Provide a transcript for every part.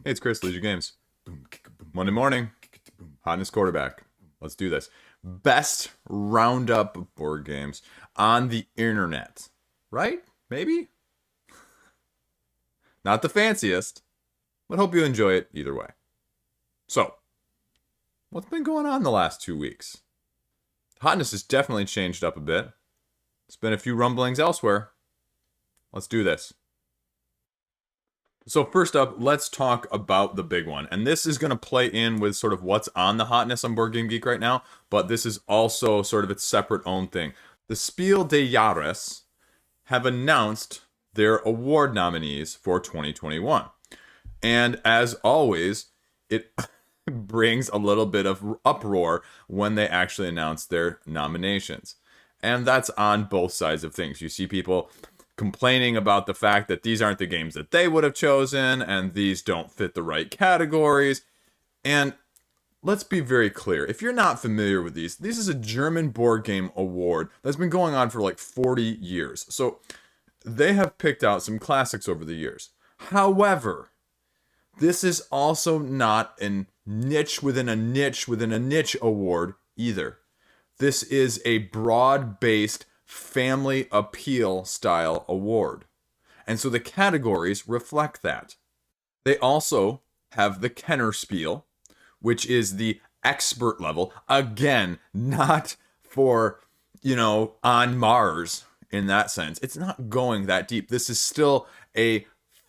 Hey, it's Chris, Liege Games. Monday morning, Hotness quarterback. Let's do this. Best roundup board games on the internet. Right? Maybe? Not the fanciest, but hope you enjoy it either way. So, what's been going on the last 2 weeks? Hotness has definitely changed up a bit. There's been a few rumblings elsewhere. Let's do this. So first up, let's talk about the big one. And this is going to play in with sort of what's on the Hotness on Board Game Geek right now, but this is also sort of its separate own thing. The Spiel des Jahres have announced their award nominees for 2021. And as always, it brings a little bit of uproar when they actually announce their nominations. And that's on both sides of things. You see people complaining about the fact that these aren't the games that they would have chosen and these don't fit the right categories. And let's be very clear. If you're not familiar with these, this is a German board game award that's been going on for like 40 years. So they have picked out some classics over the years. However, this is also not a niche within a niche within a niche award either. This is a broad-based family appeal style award. And so the categories reflect that. They also have the Kennerspiel, which is the expert level. Again, not for, on Mars in that sense. It's not going that deep. This is still a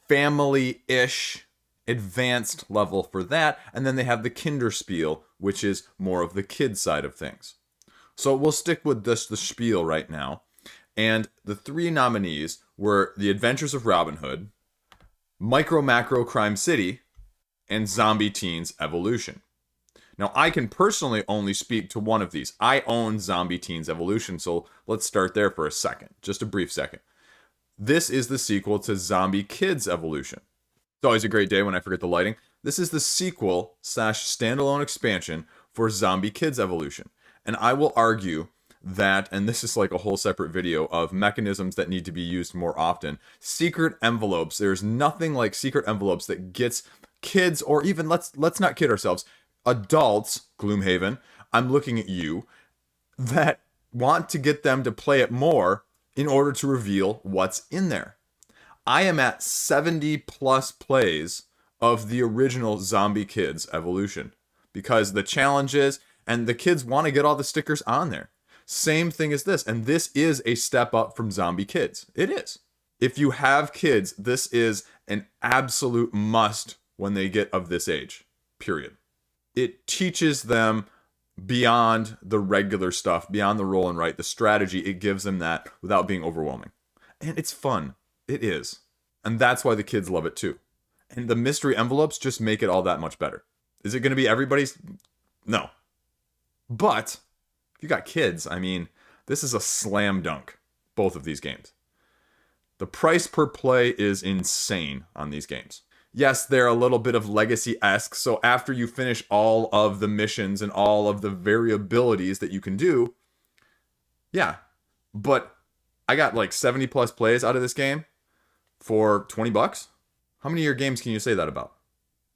family-ish advanced level for that. And then they have the Kinderspiel, which is more of the kid side of things. So we'll stick with the Spiel right now. And the three nominees were The Adventures of Robinhood, MicroMacro Crime City, and Zombie Teenz Evolution. Now, I can personally only speak to one of these. I own Zombie Teenz Evolution, so let's start there for a second. Just a brief second. This is the sequel to Zombie Kids Evolution. It's always a great day when I forget the lighting. This is the sequel / standalone expansion for Zombie Kids Evolution. And I will argue that, and this is like a whole separate video of mechanisms that need to be used more often. Secret envelopes. There's nothing like secret envelopes that gets kids, or even, let's not kid ourselves, adults, Gloomhaven, I'm looking at you, that want to get them to play it more in order to reveal what's in there. I am at 70 plus plays of the original Zombie Kids Evolution because the challenges and the kids want to get all the stickers on there. Same thing as this, and this is a step up from Zombie Kids. It is. If you have kids, this is an absolute must when they get of this age, period. It teaches them beyond the regular stuff, beyond the roll and write, the strategy. It gives them that without being overwhelming. And it's fun. It is. And that's why the kids love it too. And the mystery envelopes just make it all that much better. Is it going to be everybody's? No. But if you got kids, this is a slam dunk, both of these games. The price per play is insane on these games. Yes, they're a little bit of legacy-esque, so after you finish all of the missions and all of the variabilities that you can do, yeah. But I got like 70 plus plays out of this game for $20. How many of your games can you say that about?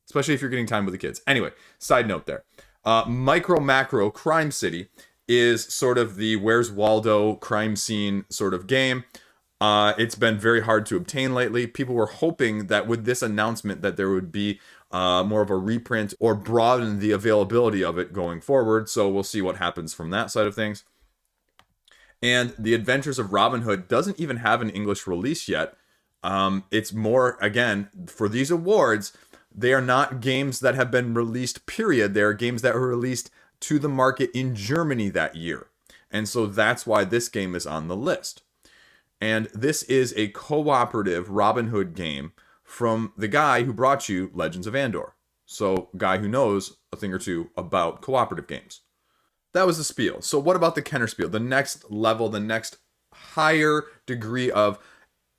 Especially if you're getting time with the kids. Anyway, side note there. MicroMacro Crime City is sort of the Where's Waldo crime scene sort of game. It's been very hard to obtain lately. People were hoping that with this announcement that there would be more of a reprint or broaden the availability of it going forward. So we'll see what happens from that side of things. And The Adventures of Robinhood doesn't even have an English release yet. It's more, again, for these awards, they are not games that have been released, period. They are games that were released to the market in Germany that year. And so that's why this game is on the list. And this is a cooperative Robin Hood game from the guy who brought you Legends of Andor. So, guy who knows a thing or two about cooperative games. That was the Spiel. So what about the Kennerspiel? The next level, the next higher degree of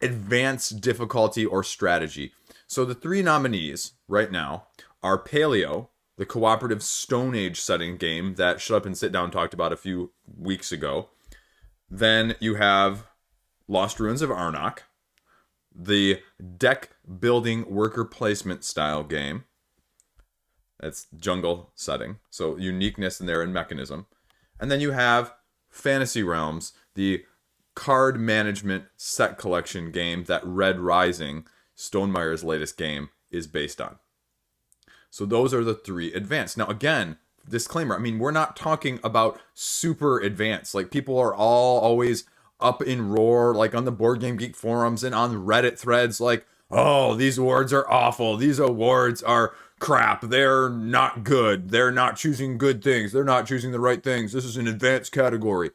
advanced difficulty or strategy. So the three nominees right now are Paleo, the cooperative Stone Age setting game that Shut Up and Sit Down talked about a few weeks ago. Then you have Lost Ruins of Arnak, the deck building worker placement style game. That's jungle setting, so uniqueness in there and mechanism. And then you have Fantasy Realms, the card management set collection game that Red Rising, Stonemeier's latest game, is based on. So those are the 3 advanced. Now again, disclaimer, I mean, we're not talking about super advanced. Like, people are all always up in roar, like on the Board Game Geek forums and on Reddit threads, like, oh, these awards are awful. These awards are crap. They're not good. They're not choosing good things. They're not choosing the right things. This is an advanced category.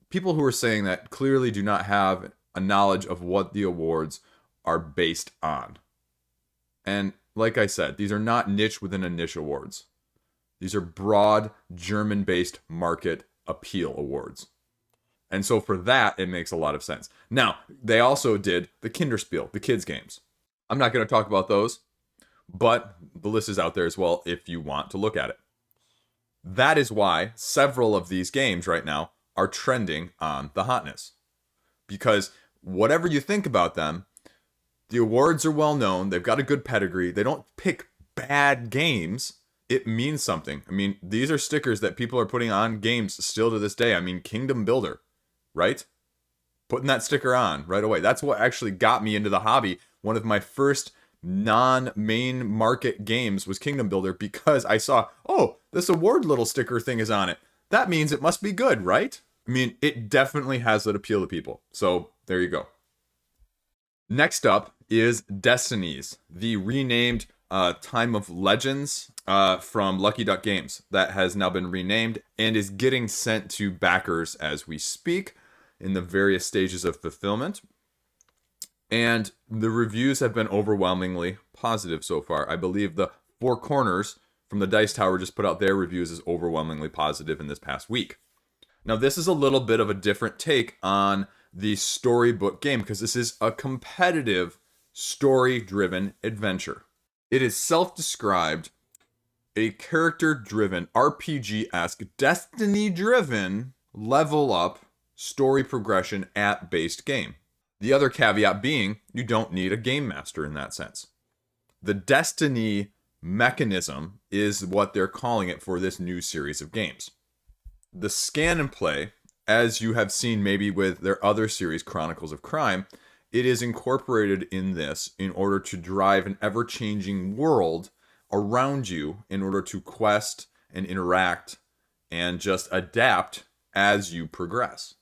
People who are saying that clearly do not have a knowledge of what the awards are based on. And like I said, these are not niche within a niche awards. These are broad, German-based market appeal awards. And so for that, it makes a lot of sense. Now, they also did the Kennerspiel, the kids' games. I'm not going to talk about those, but the list is out there as well if you want to look at it. That is why several of these games right now are trending on the Hotness. Because whatever you think about them, the awards are well known. They've got a good pedigree. They don't pick bad games. It means something. I mean, these are stickers that people are putting on games still to this day. I mean, Kingdom Builder, right? Putting that sticker on right away. That's what actually got me into the hobby. One of my first non-main market games was Kingdom Builder because I saw, oh, this award little sticker thing is on it. That means it must be good, right? I mean, it definitely has that appeal to people. So there you go. Next up is Destinies, the renamed Time of Legends from Lucky Duck Games that has now been renamed and is getting sent to backers as we speak in the various stages of fulfillment. And the reviews have been overwhelmingly positive so far. I believe the Four Corners from the Dice Tower just put out their reviews as overwhelmingly positive in this past week. Now, this is a little bit of a different take on the storybook game because this is a competitive, story-driven adventure. It is self-described a character-driven, RPG-esque, Destiny-driven, level-up, story progression app-based game. The other caveat being, you don't need a game master in that sense. The Destiny mechanism is what they're calling it for this new series of games. The scan and play, as you have seen maybe with their other series, Chronicles of Crime, it is incorporated in this in order to drive an ever-changing world around you in order to quest and interact and just adapt as you progress.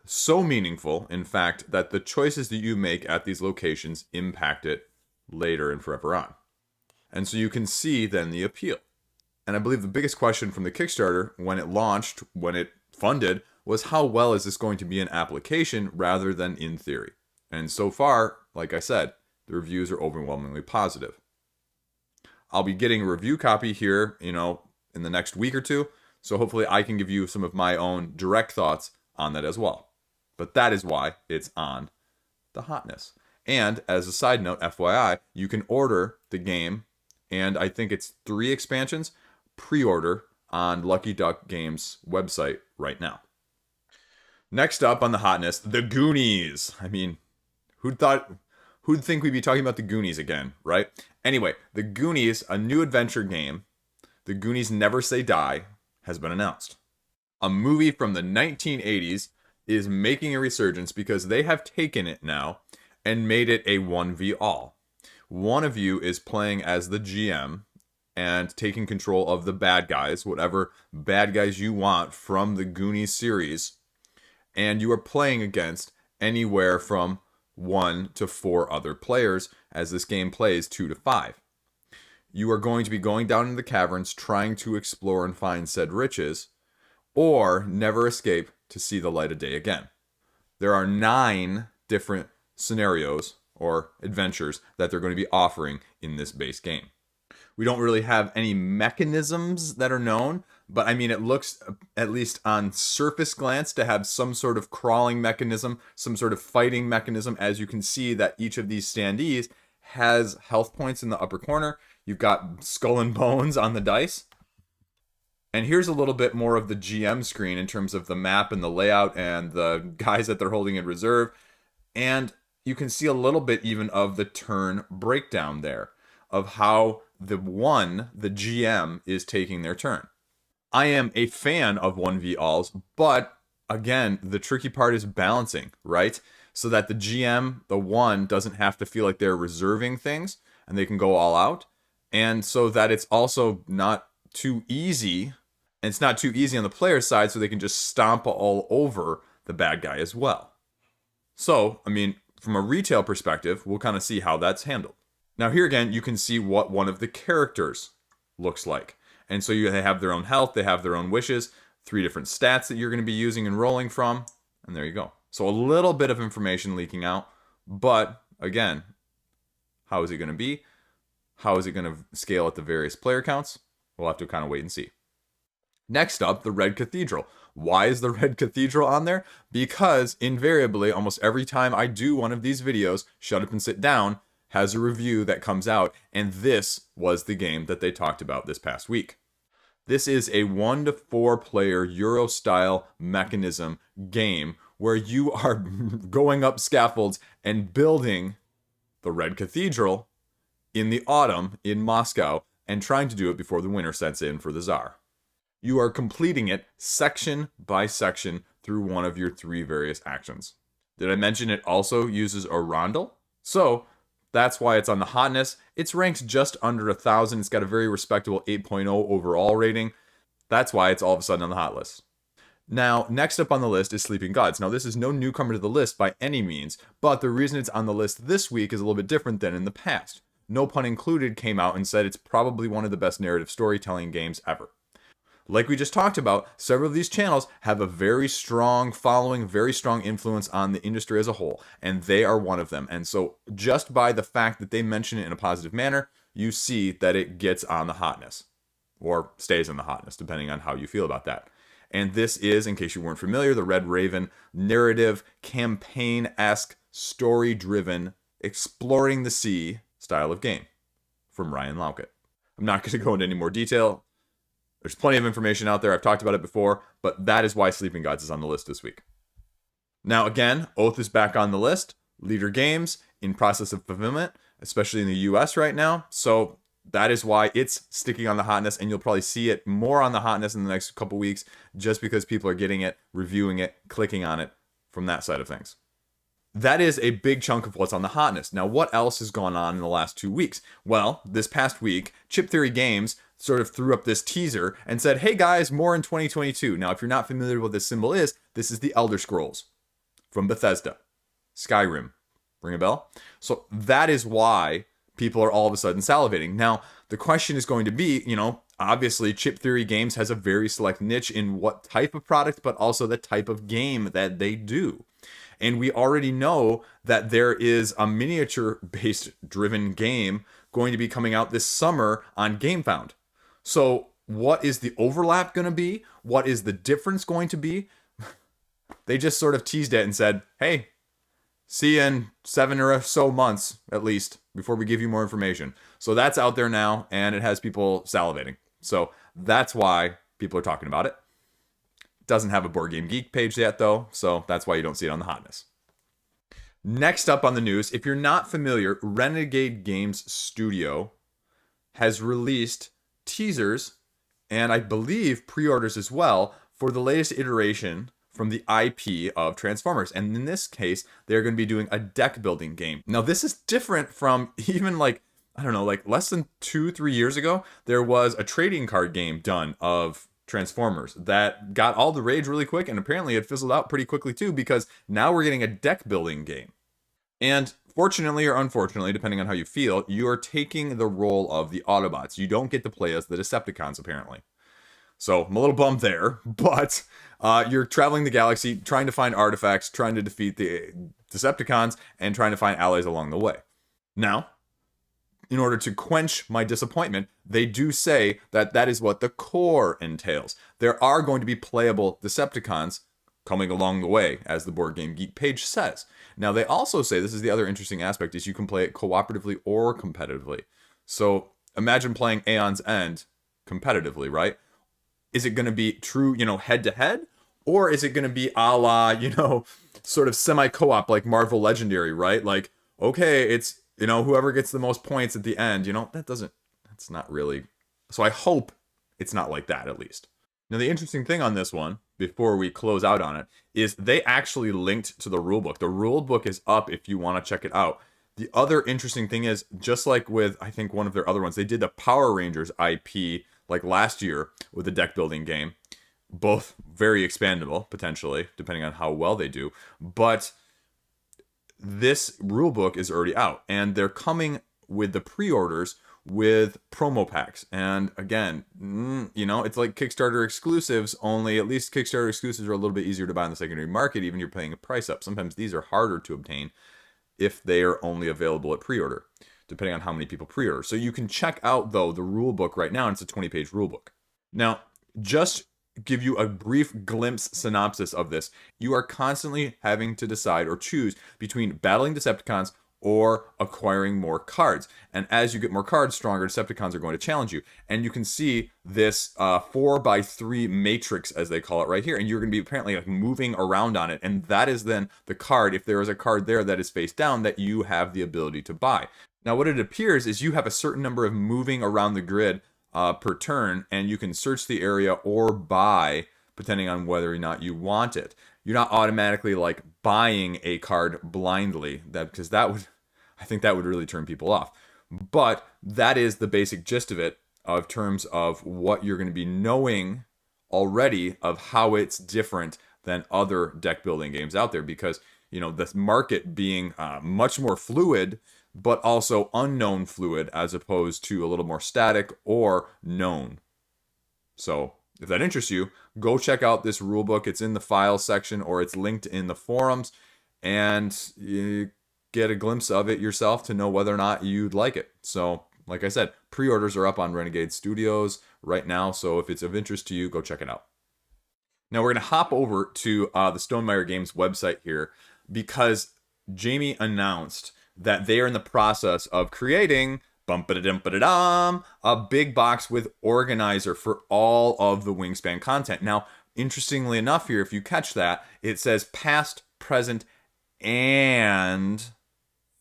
So meaningful, in fact, that the choices that you make at these locations impact it later and forever on. And so you can see then the appeal. And I believe the biggest question from the Kickstarter when it launched, when it funded, was how well is this going to be an application rather than in theory? And so far, like I said, the reviews are overwhelmingly positive. I'll be getting a review copy here, in the next week or two, so hopefully I can give you some of my own direct thoughts on that as well. But that is why it's on the Hotness. And as a side note, FYI, you can order the game, and I think it's 3 expansions, pre-order on Lucky Duck Games website right now. Next up on the Hotness, the Goonies. I mean, who'd think we'd be talking about the Goonies again, right? Anyway, the Goonies, a new adventure game, the Goonies Never Say Die, has been announced. A movie from the 1980s is making a resurgence because they have taken it now and made it a 1v all. One of you is playing as the GM and taking control of the bad guys, whatever bad guys you want from the Goonies series, and you are playing against anywhere from 1 to 4 other players as this game plays 2 to 5. You are going to be going down into the caverns trying to explore and find said riches, or never escape to see the light of day again. There are 9 different scenarios or adventures that they're going to be offering in this base game. We don't really have any mechanisms that are known, but I mean, it looks, at least on surface glance, to have some sort of crawling mechanism, some sort of fighting mechanism. As you can see that each of these standees has health points in the upper corner. You've got skull and bones on the dice. And here's a little bit more of the GM screen in terms of the map and the layout and the guys that they're holding in reserve. And you can see a little bit even of the turn breakdown there of how the GM, is taking their turn. I am a fan of 1v-alls, but again, the tricky part is balancing, right? So that the GM, the 1, doesn't have to feel like they're reserving things and they can go all out. And so that it's also not too easy, and it's not too easy on the player side, so they can just stomp all over the bad guy as well. So, I mean, from a retail perspective, we'll kind of see how that's handled. Now here again, you can see what one of the characters looks like. And so they have their own health, they have their own wishes, 3 different stats that you're going to be using and rolling from, and there you go. So a little bit of information leaking out, but again, how is it going to be? How is it going to scale at the various player counts? We'll have to kind of wait and see. Next up, the Red Cathedral. Why is the Red Cathedral on there? Because invariably, almost every time I do one of these videos, Shut Up and Sit Down has a review that comes out, and this was the game that they talked about this past week. This is a 1 to 4 player Euro-style mechanism game where you are going up scaffolds and building the Red Cathedral in the autumn in Moscow and trying to do it before the winter sets in for the Tsar. You are completing it section by section through one of your 3 various actions. Did I mention it also uses a roundel? So that's why it's on the Hotness. It's ranked just under 1,000. It's got a very respectable 8.0 overall rating. That's why it's all of a sudden on the hot list. Now, next up on the list is Sleeping Gods. Now, this is no newcomer to the list by any means, but the reason it's on the list this week is a little bit different than in the past. No Pun Included came out and said it's probably one of the best narrative storytelling games ever. Like we just talked about, several of these channels have a very strong following, very strong influence on the industry as a whole, and they are one of them. And so just by the fact that they mention it in a positive manner, you see that it gets on the Hotness, or stays on the Hotness, depending on how you feel about that. And this is, in case you weren't familiar, the Red Raven narrative, campaign-esque, story-driven, exploring the sea style of game from Ryan Laukat. I'm not going to go into any more detail. There's plenty of information out there. I've talked about it before, but that is why Sleeping Gods is on the list this week. Now, again, Oath is back on the list. Leader Games in process of fulfillment, especially in the US right now. So that is why it's sticking on the Hotness, and you'll probably see it more on the Hotness in the next couple weeks just because people are getting it, reviewing it, clicking on it from that side of things. That is a big chunk of what's on the Hotness. Now, what else has gone on in the last 2 weeks? Well, this past week, Chip Theory Games sort of threw up this teaser and said, hey guys, more in 2022. Now, if you're not familiar with what this symbol is, this is the Elder Scrolls from Bethesda. Skyrim. Ring a bell? So that is why people are all of a sudden salivating. Now, the question is going to be, obviously Chip Theory Games has a very select niche in what type of product, but also the type of game that they do. And we already know that there is a miniature-based driven game going to be coming out this summer on GameFound. So what is the overlap going to be? What is the difference going to be? They just sort of teased it and said, hey, see you in 7 or so months, at least, before we give you more information. So that's out there now, and it has people salivating. So that's why people are talking about it. Doesn't have a Board Game Geek page yet, though, so that's why you don't see it on the Hotness. Next up on the news, if you're not familiar, Renegade Games Studio has released teasers, and I believe pre-orders as well, for the latest iteration from the IP of Transformers. And in this case, they're going to be doing a deck building game. Now, this is different from even less than 2-3 years ago, there was a trading card game done of Transformers that got all the rage really quick, and apparently it fizzled out pretty quickly too, because now we're getting a deck building game. And fortunately or unfortunately, depending on how you feel, you are taking the role of the Autobots. You don't get to play as the Decepticons, apparently. So I'm a little bummed there, but you're traveling the galaxy, trying to find artifacts, trying to defeat the Decepticons, and trying to find allies along the way. Now, in order to quench my disappointment, they do say that that is what the core entails. There are going to be playable Decepticons coming along the way, as the Board Game Geek page says. Now, they also say, this is the other interesting aspect, is you can play it cooperatively or competitively. So imagine playing Aeon's End competitively, right? Is it going to be true, head-to-head? Or is it going to be a la, sort of semi-co-op like Marvel Legendary, right? Like, okay, it's, whoever gets the most points at the end, that's not really. So I hope it's not like that, at least. Now, the interesting thing on this one, before we close out on it, is they actually linked to the rulebook. The rulebook is up if you want to check it out. The other interesting thing is, just like with, I think, one of their other ones, they did the Power Rangers IP like last year with the deck building game. Both very expandable, potentially, depending on how well they do. But this rulebook is already out, and they're coming with the pre-orders with promo packs. And again, it's like Kickstarter exclusives, only at least Kickstarter exclusives are a little bit easier to buy in the secondary market, even if you're paying a price up. Sometimes these are harder to obtain if they are only available at pre-order, depending on how many people pre-order. So you can check out, though, the rule book right now, and it's a 20-page rule book. Now, just give you a brief glimpse synopsis of this. You are constantly having to decide or choose between battling Decepticons or acquiring more cards. And as you get more cards, stronger Decepticons are going to challenge you. And you can see this 4x3 matrix, as they call it right here. And you're going to be apparently like moving around on it. And that is then the card, if there is a card there that is face down, that you have the ability to buy. Now, what it appears is you have a certain number of moving around the grid per turn, and you can search the area or buy, depending on whether or not you want it. You're not automatically like buying a card blindly, because I think that would really turn people off. But that is the basic gist of it, of terms of what you're going to be knowing already of how it's different than other deck building games out there, because the market being much more fluid, but also unknown fluid, as opposed to a little more static or known. So if that interests you, go check out this rulebook. It's in the files section, or it's linked in the forums, and you get a glimpse of it yourself to know whether or not you'd like it. So, like I said, pre-orders are up on Renegade Studios right now, so if it's of interest to you, go check it out. Now we're going to hop over to the Stonemaier Games website here, because Jamie announced that they are in the process of creating a big box with organizer for all of the Wingspan content. Now, interestingly enough here, if you catch that, it says past, present, and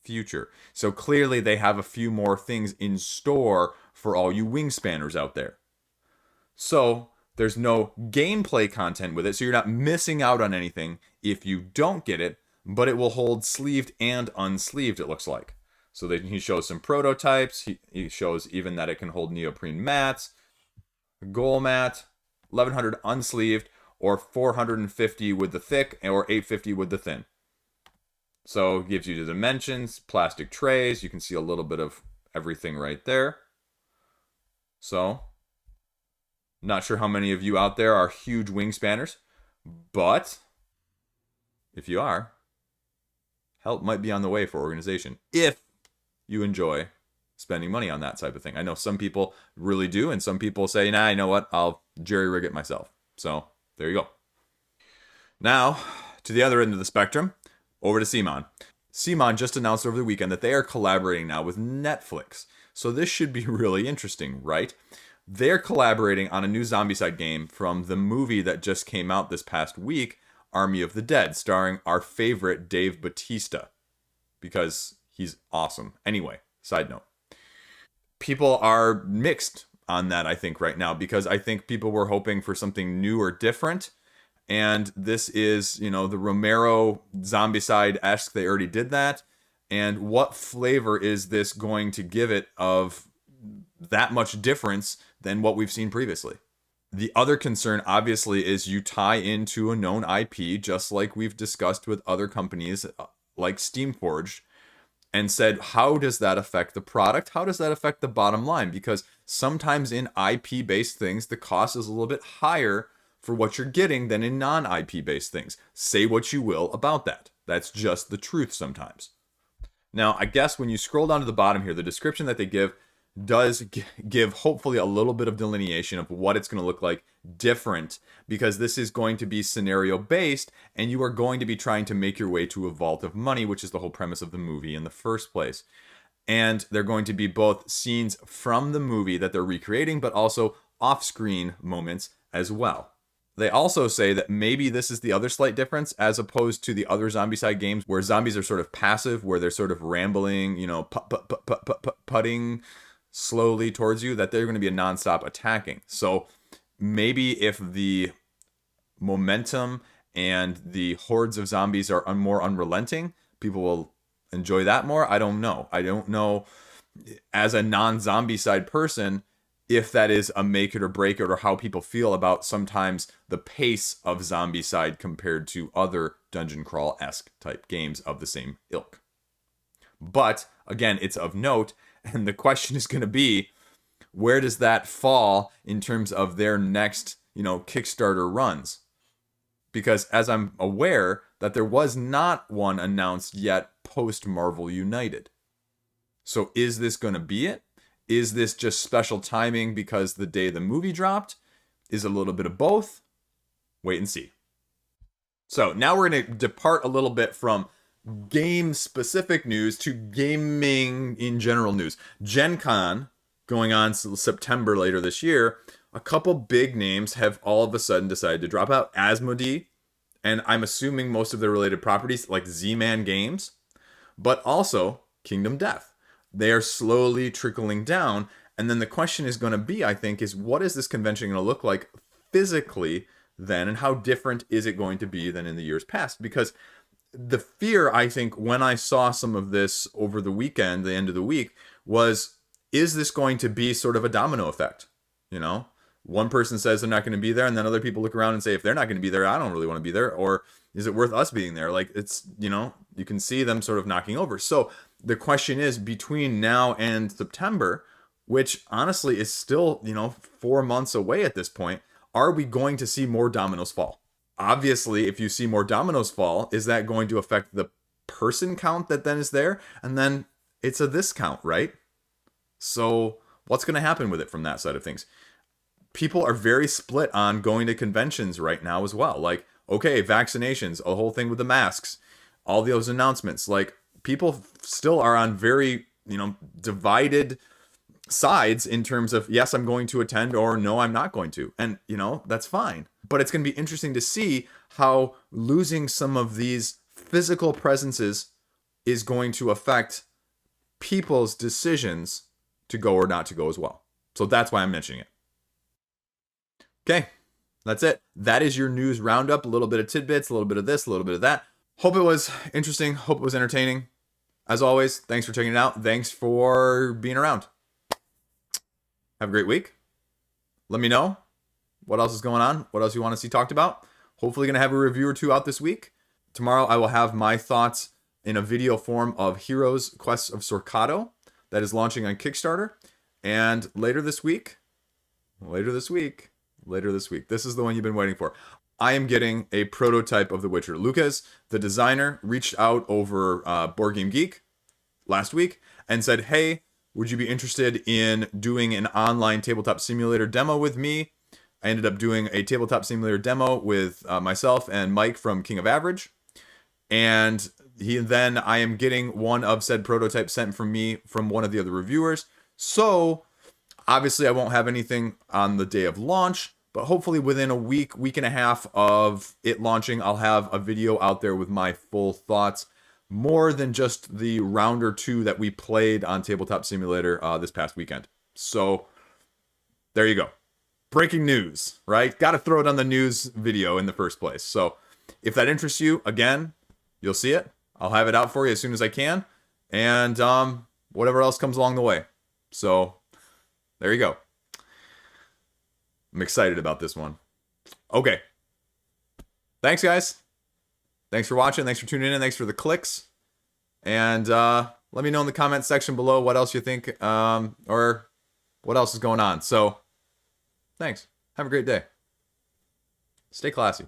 future. So clearly they have a few more things in store for all you Wingspanners out there. So there's no gameplay content with it, so you're not missing out on anything if you don't get it, but it will hold sleeved and unsleeved, it looks like. So he shows some prototypes. He shows even that it can hold neoprene mats, goal mat, 1100 unsleeved, or 450 with the thick, or 850 with the thin. So it gives you the dimensions, plastic trays. You can see a little bit of everything right there. So, not sure how many of you out there are huge Wingspanners, but if you are, help might be on the way for organization, if you enjoy spending money on that type of thing. I know some people really do, and some people say, nah, you know what, I'll jerry-rig it myself. So, there you go. Now, to the other end of the spectrum, over to CMON. CMON just announced over the weekend that they are collaborating now with Netflix. So this should be really interesting, right? They're collaborating on a new Zombicide game from the movie that just came out this past week, Army of the Dead, starring our favorite Dave Bautista, because he's awesome. Anyway, side note. People are mixed on that, I think, right now, because I think people were hoping for something new or different. And this is, the Romero Zombicide-esque. They already did that. And what flavor is this going to give it of that much difference than what we've seen previously? The other concern, obviously, is you tie into a known IP, just like we've discussed with other companies like Steamforged, and said, how does that affect the product? How does that affect the bottom line? Because sometimes in IP-based things, the cost is a little bit higher for what you're getting than in non-IP based things. Say what you will about that. That's just the truth sometimes. Now, I guess when you scroll down to the bottom here, the description that they give does give hopefully a little bit of delineation of what it's going to look like different, because this is going to be scenario based, and you are going to be trying to make your way to a vault of money, which is the whole premise of the movie in the first place. And they're going to be both scenes from the movie that they're recreating, but also off-screen moments as well. They also say that maybe this is the other slight difference as opposed to the other Zombicide games where zombies are sort of passive, where they're sort of rambling, you know, putting slowly towards you, that they're going to be a nonstop attacking. So maybe if the momentum and the hordes of zombies are more unrelenting, people will enjoy that more. I don't know. I don't know as a non-Zombicide person if that is a make it or break it, or how people feel about sometimes the pace of Zombicide compared to other dungeon crawl-esque type games of the same ilk. But again, it's of note, and the question is going to be, where does that fall in terms of their next, you know, Kickstarter runs? Because as I'm aware that there was not one announced yet post Marvel United. So is this going to be it? Is this just special timing because the day the movie dropped? Is it a little bit of both? Wait and see. So now we're going to depart a little bit from game-specific news to gaming in general news. GenCon, going on September later this year, a couple big names have all of a sudden decided to drop out. Asmodee, and I'm assuming most of their related properties like Z-Man Games, but also Kingdom Death. They are slowly trickling down. And then the question is going to be, I think, is what is this convention going to look like physically then? And how different is it going to be than in the years past? Because the fear, I think, when I saw some of this over the weekend, the end of the week, was, is this going to be sort of a domino effect? You know, one person says they're not going to be there, and then other people look around and say, if they're not going to be there, I don't really want to be there. Or is it worth us being there? Like, it's, you know, you can see them sort of knocking over. So the question is, between now and September, which honestly is still, you know, 4 months away at this point, are we going to see more dominoes fall? Obviously, if you see more dominoes fall, is that going to affect the person count that then is there? And then it's a this count, right? So what's going to happen with it from that side of things? People are very split on going to conventions right now as well. Like, okay, vaccinations, a whole thing with the masks, all those announcements. Like, people still are on very, you know, divided sides in terms of, yes, I'm going to attend, or no, I'm not going to. And, you know, that's fine. But it's going to be interesting to see how losing some of these physical presences is going to affect people's decisions to go or not to go as well. So that's why I'm mentioning it. Okay, that's it. That is your news roundup. A little bit of tidbits, a little bit of this, a little bit of that. Hope it was interesting. Hope it was entertaining. As always, thanks for checking it out. Thanks for being around. Have a great week. Let me know what else is going on, what else you want to see talked about. Hopefully going to have a review or two out this week. Tomorrow I will have my thoughts in a video form of Heroes Quests of Sorcato that is launching on Kickstarter. And later this week, this is the one you've been waiting for. I am getting a prototype of The Witcher. Lucas, the designer, reached out over Board Game Geek last week and said, hey, would you be interested in doing an online tabletop simulator demo with me? I ended up doing a tabletop simulator demo with myself and Mike from King of Average. And I am getting one of said prototypes sent from me from one of the other reviewers. So obviously I won't have anything on the day of launch, but hopefully within a week, week and a half of it launching, I'll have a video out there with my full thoughts, more than just the round or two that we played on Tabletop Simulator this past weekend. So there you go. Breaking news, right? Got to throw it on the news video in the first place. So if that interests you, again, you'll see it. I'll have it out for you as soon as I can. And whatever else comes along the way. So there you go. I'm excited about this one. Okay. Thanks, guys. Thanks for watching. Thanks for tuning in. Thanks for the clicks. And let me know in the comment section below what else you think or what else is going on. So thanks. Have a great day. Stay classy.